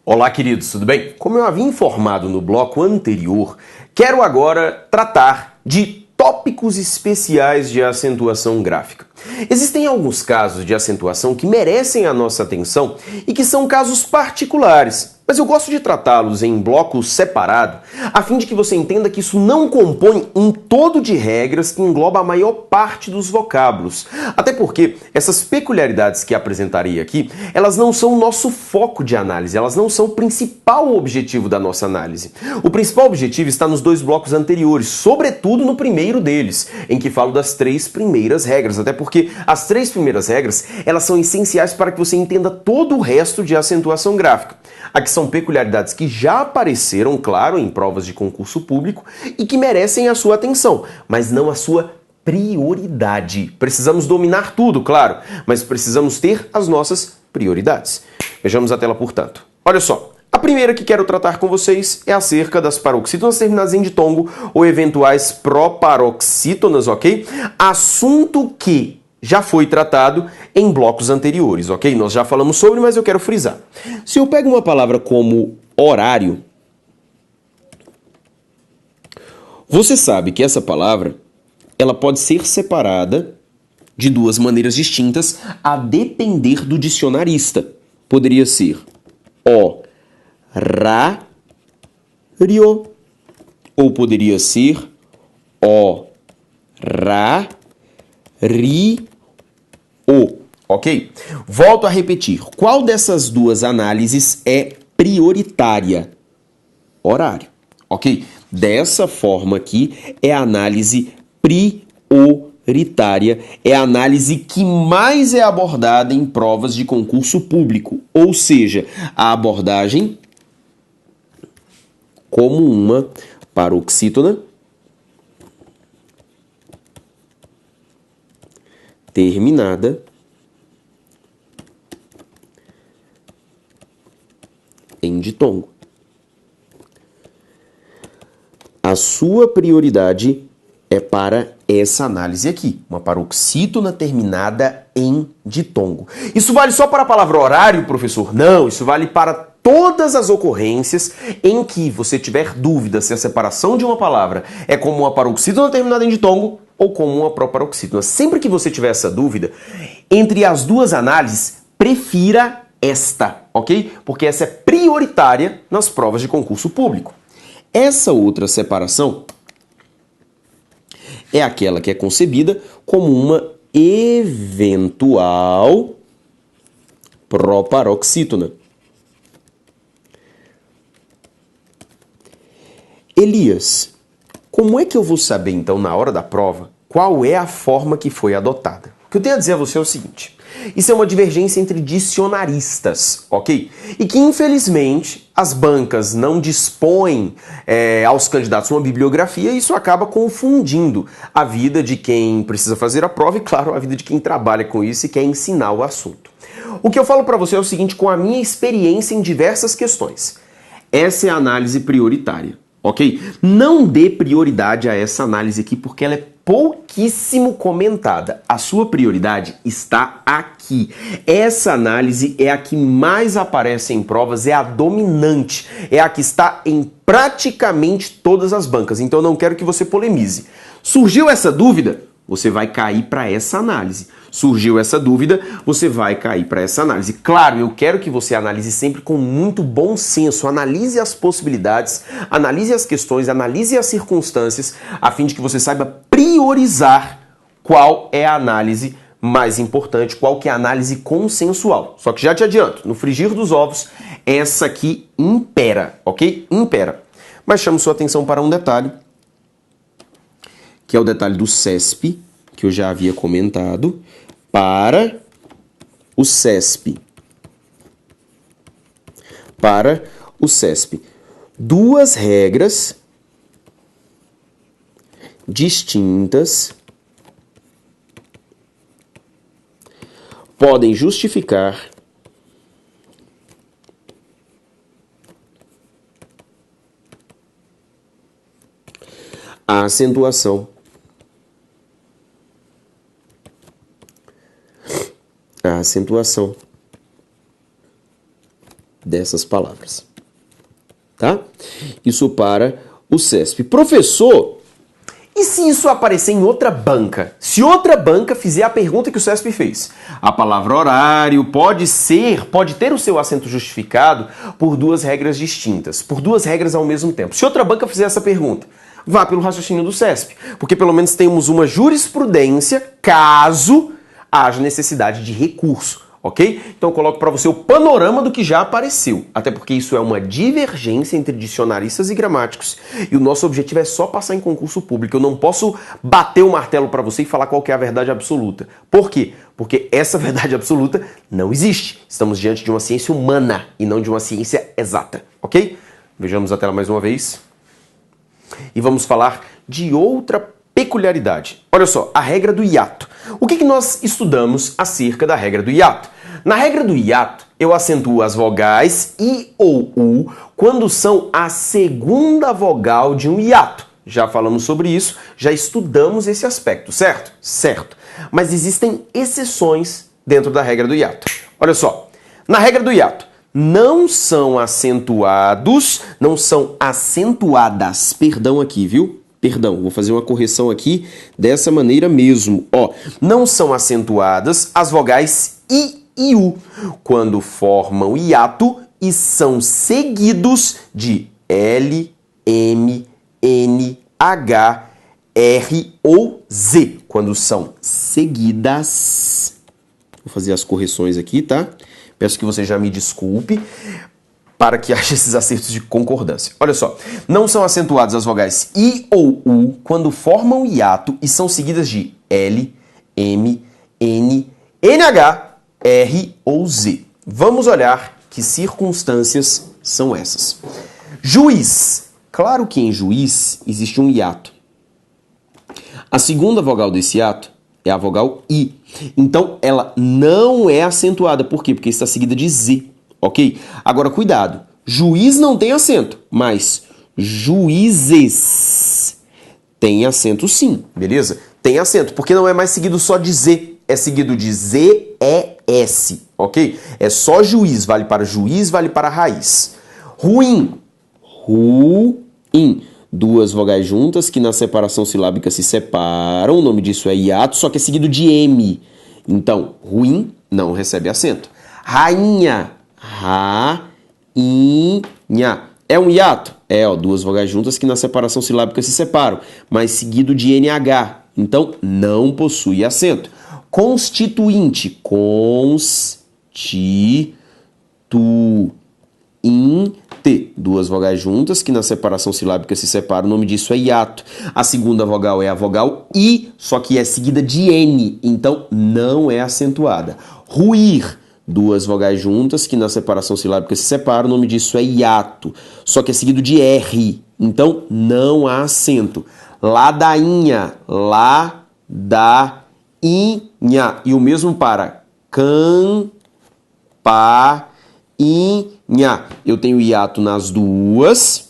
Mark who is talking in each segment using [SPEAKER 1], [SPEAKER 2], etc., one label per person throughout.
[SPEAKER 1] Olá, queridos, tudo bem? Como eu havia informado no bloco anterior, quero agora tratar de tópicos especiais de acentuação gráfica. Existem alguns casos de acentuação que merecem a nossa atenção e que são casos particulares, mas eu gosto de tratá-los em blocos separados, a fim de que você entenda que isso não compõe um todo de regras que engloba a maior parte dos vocábulos. Até porque essas peculiaridades que apresentarei aqui, elas não são o nosso foco de análise, elas não são o principal objetivo da nossa análise. O principal objetivo está nos dois blocos anteriores, sobretudo no primeiro deles, em que falo das 3 primeiras regras, até porque as 3 primeiras regras, elas são essenciais para que você entenda todo o resto de acentuação gráfica. Aqui são peculiaridades que já apareceram, claro, em provas de concurso público e que merecem a sua atenção, mas não a sua prioridade. Precisamos dominar tudo, claro, mas precisamos ter as nossas prioridades. Vejamos a tela, portanto. Olha só, a primeira que quero tratar com vocês é acerca das paroxítonas terminadas em ditongo ou eventuais proparoxítonas, ok? Assunto que já foi tratado em blocos anteriores, ok? Nós já falamos sobre, mas eu quero frisar. Se eu pego uma palavra como horário, você sabe que essa palavra ela pode ser separada de 2 maneiras distintas a depender do dicionarista. Poderia ser horário ou poderia ser horário. Ok? Volto a repetir. Qual dessas 2 análises é prioritária? Horário. Ok? Dessa forma aqui é a análise prioritária. É a análise que mais é abordada em provas de concurso público. Ou seja, a abordagem como uma paroxítona terminada em ditongo. A sua prioridade é para essa análise aqui, uma paroxítona terminada em ditongo. Isso vale só para a palavra horário, professor? Não, isso vale para todas as ocorrências em que você tiver dúvida se a separação de uma palavra é como uma paroxítona terminada em ditongo ou como uma proparoxítona. Sempre que você tiver essa dúvida, entre as 2 análises, prefira esta, ok? Porque essa é prioritária nas provas de concurso público. Essa outra separação é aquela que é concebida como uma eventual proparoxítona. Elias, como é que eu vou saber, então, na hora da prova, qual é a forma que foi adotada? O que eu tenho a dizer a você é o seguinte: isso é uma divergência entre dicionaristas, ok? E que, infelizmente, as bancas não dispõem aos candidatos uma bibliografia e isso acaba confundindo a vida de quem precisa fazer a prova e, claro, a vida de quem trabalha com isso e quer ensinar o assunto. O que eu falo para você é o seguinte, com a minha experiência em diversas questões. Essa é a análise prioritária. Ok? Não dê prioridade a essa análise aqui porque ela é pouquíssimo comentada. A sua prioridade está aqui. Essa análise é a que mais aparece em provas, é a dominante, é a que está em praticamente todas as bancas. Então eu não quero que você polemize. Surgiu essa dúvida? Você vai cair para essa análise. Surgiu essa dúvida, você vai cair para essa análise. Claro, eu quero que você analise sempre com muito bom senso, analise as possibilidades, analise as questões, analise as circunstâncias, a fim de que você saiba priorizar qual é a análise mais importante, qual que é a análise consensual. Só que já te adianto, no frigir dos ovos, essa aqui impera, ok? Impera. Mas chamo sua atenção para um detalhe, que é o detalhe do CESP, que eu já havia comentado. Para o CESP. 2 regras distintas podem justificar a acentuação dessas palavras. Tá? Isso para o CESP. Professor, e se isso aparecer em outra banca? Se outra banca fizer a pergunta que o CESP fez? A palavra horário pode ter o seu acento justificado por duas regras distintas, por duas regras ao mesmo tempo. Se outra banca fizer essa pergunta, vá pelo raciocínio do CESP, porque pelo menos temos uma jurisprudência caso haja necessidade de recurso, ok? Então eu coloco para você o panorama do que já apareceu, até porque isso é uma divergência entre dicionaristas e gramáticos, e o nosso objetivo é só passar em concurso público. Eu não posso bater o martelo para você e falar qual que é a verdade absoluta. Por quê? Porque essa verdade absoluta não existe. Estamos diante de uma ciência humana e não de uma ciência exata, ok? Vejamos a tela mais uma vez. E vamos falar de outra peculiaridade. Olha só, a regra do hiato. O que nós estudamos acerca da regra do hiato? Na regra do hiato, eu acentuo as vogais I ou U quando são a segunda vogal de um hiato. Já falamos sobre isso, já estudamos esse aspecto, certo? Certo. Mas existem exceções dentro da regra do hiato. Olha só, na regra do hiato, não são acentuadas, perdão aqui, viu? Perdão, vou fazer uma correção aqui dessa maneira mesmo. Ó, não são acentuadas as vogais I e U quando formam hiato e são seguidos de L, M, N, H, R ou Z, quando são seguidas. Vou fazer as correções aqui, tá? Peço que você já me desculpe para que haja esses acertos de concordância. Olha só, não são acentuadas as vogais I ou U quando formam hiato e são seguidas de L, M, N, NH, R ou Z. Vamos olhar que circunstâncias são essas. Juiz. Claro que em juiz existe um hiato. A segunda vogal desse hiato é a vogal I. Então, ela não é acentuada. Por quê? Porque está seguida de Z. Ok? Agora, cuidado. Juiz não tem acento, mas juízes tem acento sim, beleza? Tem acento, porque não é mais seguido só de Z, é seguido de Z-E-S, ok? É só juiz, vale para juiz, vale para raiz. Ruim. Ruim. Duas vogais juntas que na separação silábica se separam, o nome disso é hiato, só que é seguido de M. Então, ruim não recebe acento. Rainha. Rainha. É um hiato? É, ó, duas vogais juntas que na separação silábica se separam, mas seguido de NH. Então, não possui acento. Constituinte. Constituinte. Duas vogais juntas que na separação silábica se separam, o nome disso é hiato. A segunda vogal é a vogal I, só que é seguida de N, então não é acentuada. Ruir. Duas vogais juntas que na separação silábica se separam, o nome disso é hiato, só que é seguido de R, então não há acento. Ladainha, ladainha, e o mesmo para campainha. Eu tenho hiato nas duas,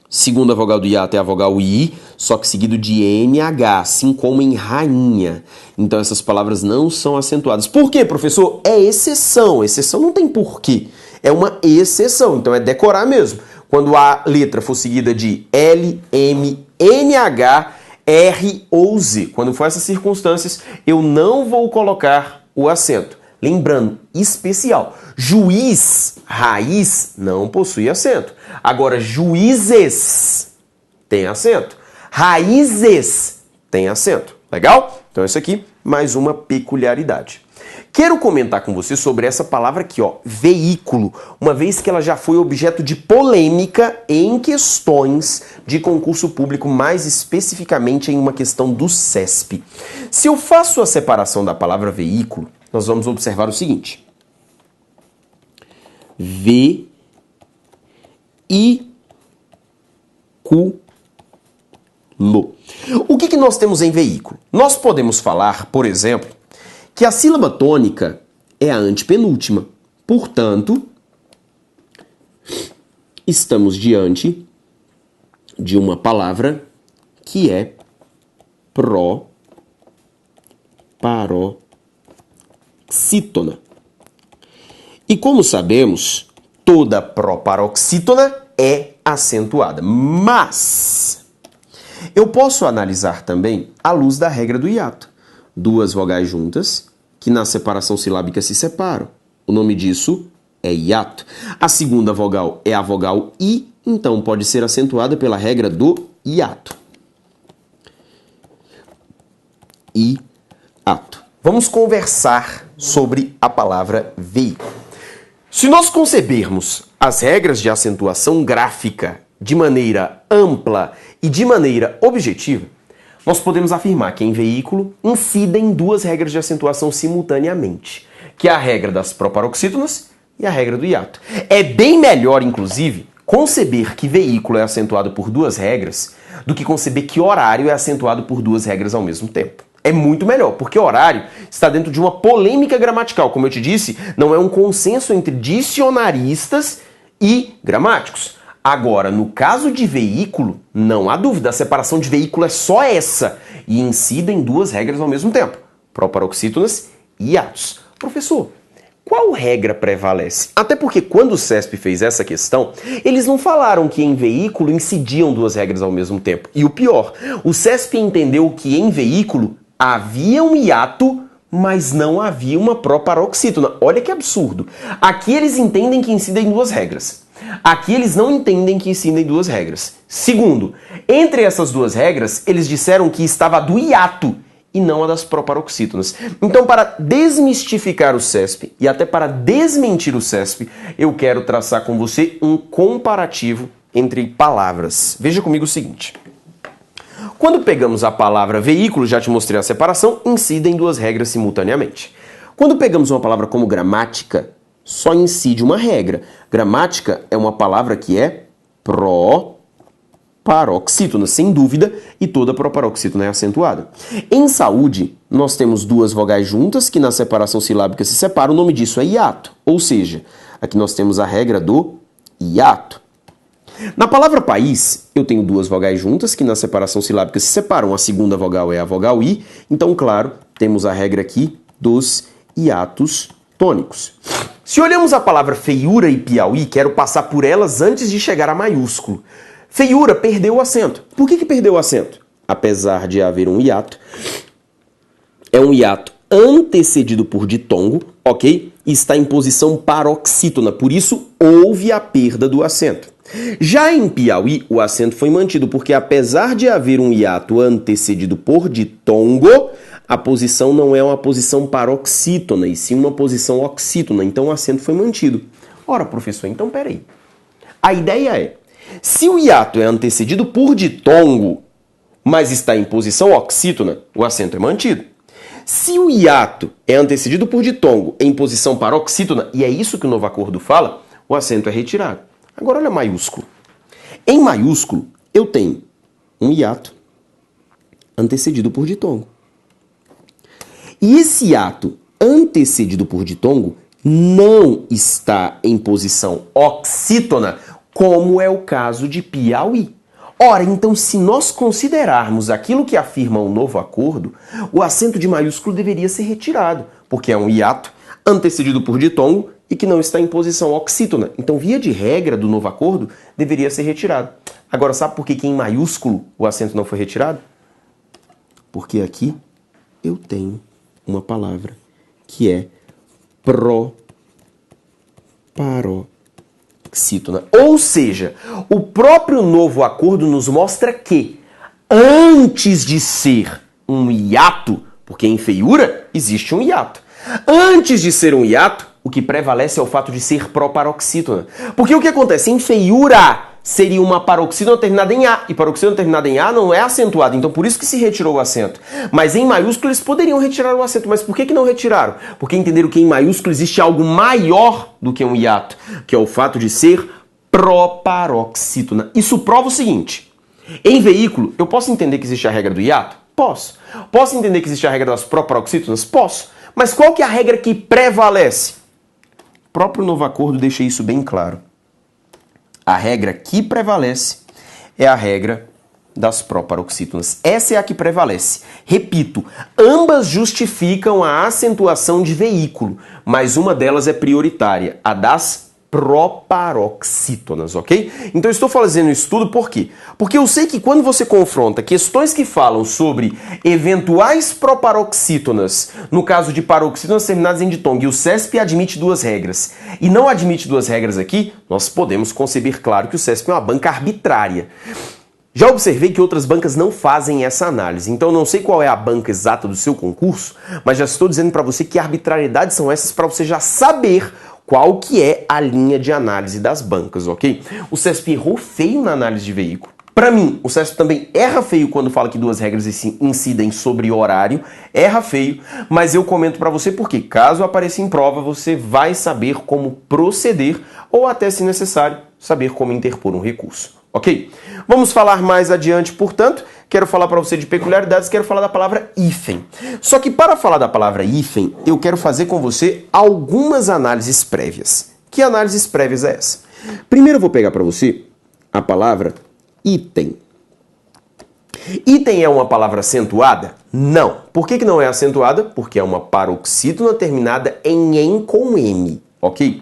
[SPEAKER 1] segunda vogal do hiato é a vogal I, só que seguido de NH, assim como em rainha. Então essas palavras não são acentuadas. Por quê, professor? É exceção. Exceção não tem porquê. É uma exceção, então é decorar mesmo. Quando a letra for seguida de L, M, NH, R ou Z. Quando for essas circunstâncias, eu não vou colocar o acento. Lembrando, especial, juiz, raiz, não possui acento. Agora, juízes tem acento. Raízes tem acento. Legal? Então, isso aqui, mais uma peculiaridade. Quero comentar com você sobre essa palavra aqui, ó, veículo, uma vez que ela já foi objeto de polêmica em questões de concurso público, mais especificamente em uma questão do CESP. Se eu faço a separação da palavra veículo, nós vamos observar o seguinte. O que nós temos em veículo? Nós podemos falar, por exemplo, que a sílaba tônica é a antepenúltima. Portanto, estamos diante de uma palavra que é paroxítona. E como sabemos, toda proparoxítona é acentuada. Mas eu posso analisar também à luz da regra do hiato. Duas vogais juntas que na separação silábica se separam. O nome disso é hiato. A segunda vogal é a vogal I, então pode ser acentuada pela regra do hiato. Hiato. Vamos conversar sobre a palavra veículo. Se nós concebermos as regras de acentuação gráfica de maneira ampla e de maneira objetiva, nós podemos afirmar que em veículo incidem duas regras de acentuação simultaneamente, que é a regra das proparoxítonas e a regra do hiato. É bem melhor, inclusive, conceber que veículo é acentuado por duas regras do que conceber que horário é acentuado por duas regras ao mesmo tempo. É muito melhor, porque horário está dentro de uma polêmica gramatical. Como eu te disse, não é um consenso entre dicionaristas e gramáticos. Agora, no caso de veículo, não há dúvida, a separação de veículo é só essa e incidem duas regras ao mesmo tempo, proparoxítonas e hiatos. Professor, qual regra prevalece? Até porque quando o CESP fez essa questão, eles não falaram que em veículo incidiam duas regras ao mesmo tempo. E o pior, o CESP entendeu que em veículo havia um hiato, mas não havia uma proparoxítona. Olha que absurdo. Aqui eles entendem que incidem duas regras. Aqui eles não entendem que incidem duas regras. Segundo, entre essas duas regras, eles disseram que estava a do hiato e não a das proparoxítonas. Então, para desmistificar o CESP e até para desmentir o CESP, eu quero traçar com você um comparativo entre palavras. Veja comigo o seguinte. Quando pegamos a palavra veículo, já te mostrei a separação, incidem duas regras simultaneamente. Quando pegamos uma palavra como gramática, só incide uma regra. Gramática é uma palavra que é proparoxítona, sem dúvida, e toda proparoxítona é acentuada. Em saúde, nós temos duas vogais juntas que na separação silábica se separam, o nome disso é hiato. Ou seja, aqui nós temos a regra do hiato. Na palavra país, eu tenho duas vogais juntas que na separação silábica se separam. A segunda vogal é a vogal I, então, claro, temos a regra aqui dos hiatos tônicos. Se olhamos a palavra feiura e Piauí, quero passar por elas antes de chegar a maiúsculo. Feiura perdeu o acento. Por que perdeu o acento? Apesar de haver um hiato, é um hiato antecedido por ditongo, ok? E está em posição paroxítona, por isso houve a perda do acento. Já em Piauí, o acento foi mantido, porque apesar de haver um hiato antecedido por ditongo, a posição não é uma posição paroxítona, e sim uma posição oxítona, então o acento foi mantido. Ora, professor, então peraí. A ideia é, se o hiato é antecedido por ditongo, mas está em posição oxítona, o acento é mantido. Se o hiato é antecedido por ditongo em posição paroxítona, e é isso que o novo acordo fala, o acento é retirado. Agora olha maiúsculo. Em maiúsculo, eu tenho um hiato antecedido por ditongo. E esse hiato antecedido por ditongo não está em posição oxítona, como é o caso de Piauí. Ora, então, se nós considerarmos aquilo que afirma o novo acordo, o acento de maiúsculo deveria ser retirado, porque é um hiato antecedido por ditongo e que não está em posição oxítona. Então, via de regra do novo acordo, deveria ser retirado. Agora, sabe por que em maiúsculo o acento não foi retirado? Porque aqui eu tenho uma palavra que é proparoxítona. Ou seja, o próprio novo acordo nos mostra que, antes de ser um hiato, porque em feiura existe um hiato, antes de ser um hiato, o que prevalece é o fato de ser proparoxítona. Porque o que acontece? Em feiura seria uma paroxítona terminada em A, e paroxítona terminada em A não é acentuada, então por isso que se retirou o acento. Mas em maiúsculo eles poderiam retirar o acento, mas por que não retiraram? Porque entenderam que em maiúsculo existe algo maior do que um hiato, que é o fato de ser proparoxítona. Isso prova o seguinte: em veículo, eu posso entender que existe a regra do hiato? Posso. Posso entender que existe a regra das proparoxítonas? Posso. Mas qual que é a regra que prevalece? O próprio novo acordo deixa isso bem claro. A regra que prevalece é a regra das proparoxítonas. Essa é a que prevalece. Repito, ambas justificam a acentuação de veículo, mas uma delas é prioritária, a das proparoxítonas, ok? Então eu estou fazendo isso tudo por quê? Porque eu sei que quando você confronta questões que falam sobre eventuais proparoxítonas, no caso de paroxítonas terminadas em ditongo, e o CESP admite duas regras, e não admite duas regras aqui, nós podemos conceber, claro, que o CESP é uma banca arbitrária. Já observei que outras bancas não fazem essa análise, então eu não sei qual é a banca exata do seu concurso, mas já estou dizendo para você que arbitrariedades são essas para você já saber qual que é a linha de análise das bancas, ok? O CESP errou feio na análise de veículo. Para mim, o CESP também erra feio quando fala que duas regras incidem sobre horário, erra feio, mas eu comento para você porque, caso apareça em prova, você vai saber como proceder ou até, se necessário, saber como interpor um recurso, ok? Vamos falar mais adiante, portanto, quero falar para você de peculiaridades, quero falar da palavra hífen. Só que para falar da palavra hífen, eu quero fazer com você algumas análises prévias. Que análises prévias é essa? Primeiro eu vou pegar para você a palavra item. Item é uma palavra acentuada? Não. Por que não é acentuada? Porque é uma paroxítona terminada em "em" com "m", ok?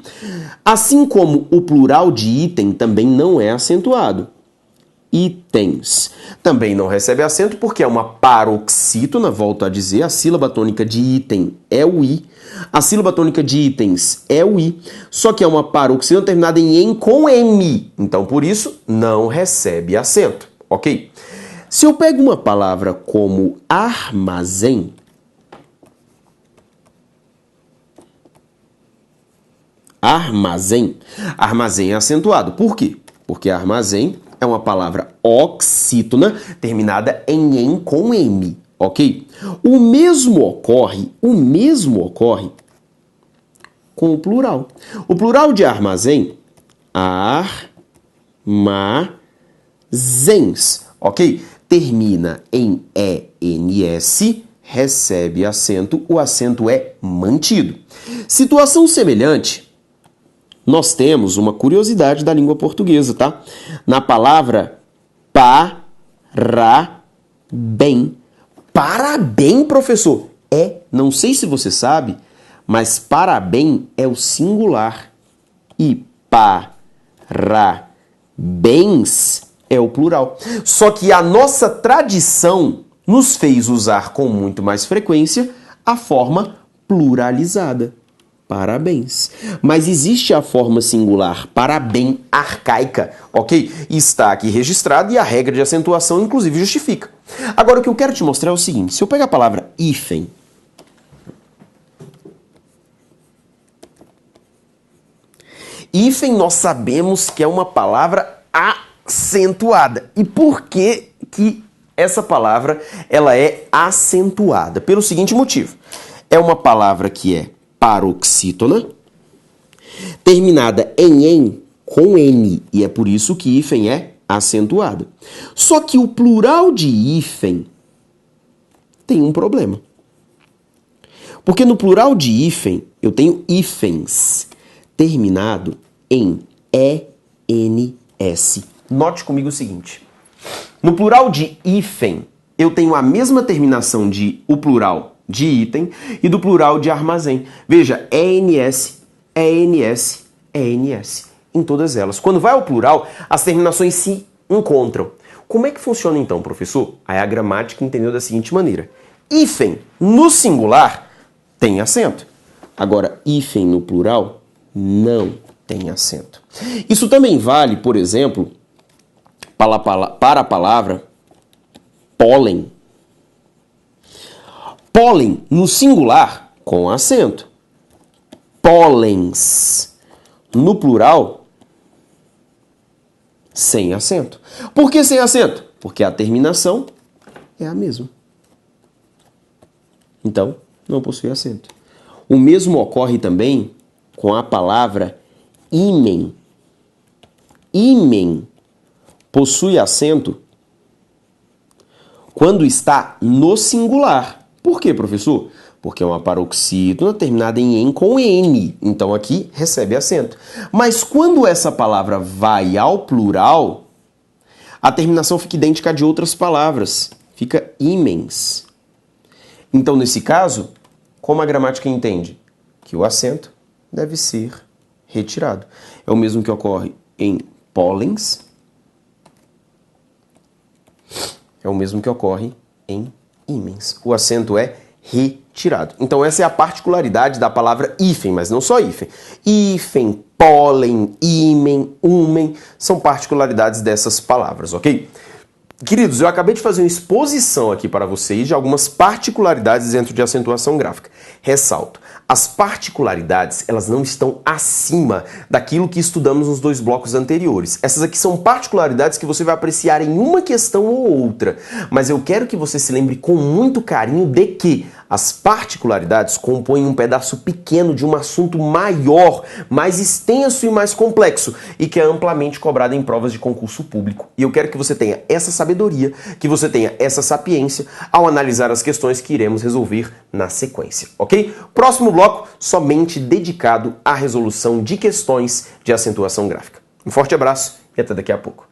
[SPEAKER 1] Assim como o plural de item também não é acentuado. Itens. Também não recebe acento porque é uma paroxítona, volto a dizer, a sílaba tônica de item é o i, a sílaba tônica de itens é o i, só que é uma paroxítona terminada em com "m", então por isso não recebe acento, ok? Se eu pego uma palavra como armazém, armazém é acentuado. Por quê? Porque armazém é uma palavra oxítona terminada em com "m", ok? O mesmo ocorre com o plural. O plural de armazém, armazéns, ok? Termina em ENS, recebe acento, o acento é mantido. Situação semelhante, nós temos uma curiosidade da língua portuguesa, tá? Na palavra parabéns. Parabéns, professor! Não sei se você sabe, mas parabéns é o singular e parabéns é o plural. Só que a nossa tradição nos fez usar com muito mais frequência a forma pluralizada. Parabéns. Mas existe a forma singular parabéns arcaica, ok? Está aqui registrado e a regra de acentuação, inclusive, justifica. Agora, o que eu quero te mostrar é o seguinte. Se eu pegar a palavra hífen, hífen nós sabemos que é uma palavra acentuada. E por que essa palavra ela é acentuada? Pelo seguinte motivo. É uma palavra que é paroxítona, terminada em com "n", e é por isso que hífen é acentuado. Só que o plural de hífen tem um problema. Porque no plural de hífen, eu tenho hífens, terminado em ENS. Note comigo o seguinte. No plural de hífen, eu tenho a mesma terminação de o plural de item e do plural de armazém. Veja, ENS, ENS, ENS. Em todas elas. Quando vai ao plural, as terminações se encontram. Como é que funciona então, professor? Aí a gramática entendeu da seguinte maneira. Hífen no singular tem acento. Agora, hífen no plural não tem acento. Isso também vale, por exemplo, para a palavra pólen. Pólen no singular com acento. Pólens no plural sem acento. Por que sem acento? Porque a terminação é a mesma. Então, não possui acento. O mesmo ocorre também com a palavra ímen. Ímen possui acento quando está no singular. Por quê, professor? Porque é uma paroxítona terminada em com "n". Então aqui recebe acento. Mas quando essa palavra vai ao plural, a terminação fica idêntica à de outras palavras. Fica ímens. Então, nesse caso, como a gramática entende? Que o acento deve ser retirado. É o mesmo que ocorre em pólens. É o mesmo que ocorre em ímens. O acento é retirado. Então essa é a particularidade da palavra hífen, mas não só hífen. Hífen, pólen, ímen, úmen, são particularidades dessas palavras, ok? Queridos, eu acabei de fazer uma exposição aqui para vocês de algumas particularidades dentro de acentuação gráfica. Ressalto, as particularidades, elas não estão acima daquilo que estudamos nos dois blocos anteriores. Essas aqui são particularidades que você vai apreciar em uma questão ou outra, mas eu quero que você se lembre com muito carinho de que as particularidades compõem um pedaço pequeno de um assunto maior, mais extenso e mais complexo, e que é amplamente cobrado em provas de concurso público. E eu quero que você tenha essa sabedoria, que você tenha essa sapiência ao analisar as questões que iremos resolver na sequência, ok? Próximo bloco, somente dedicado à resolução de questões de acentuação gráfica. Um forte abraço e até daqui a pouco.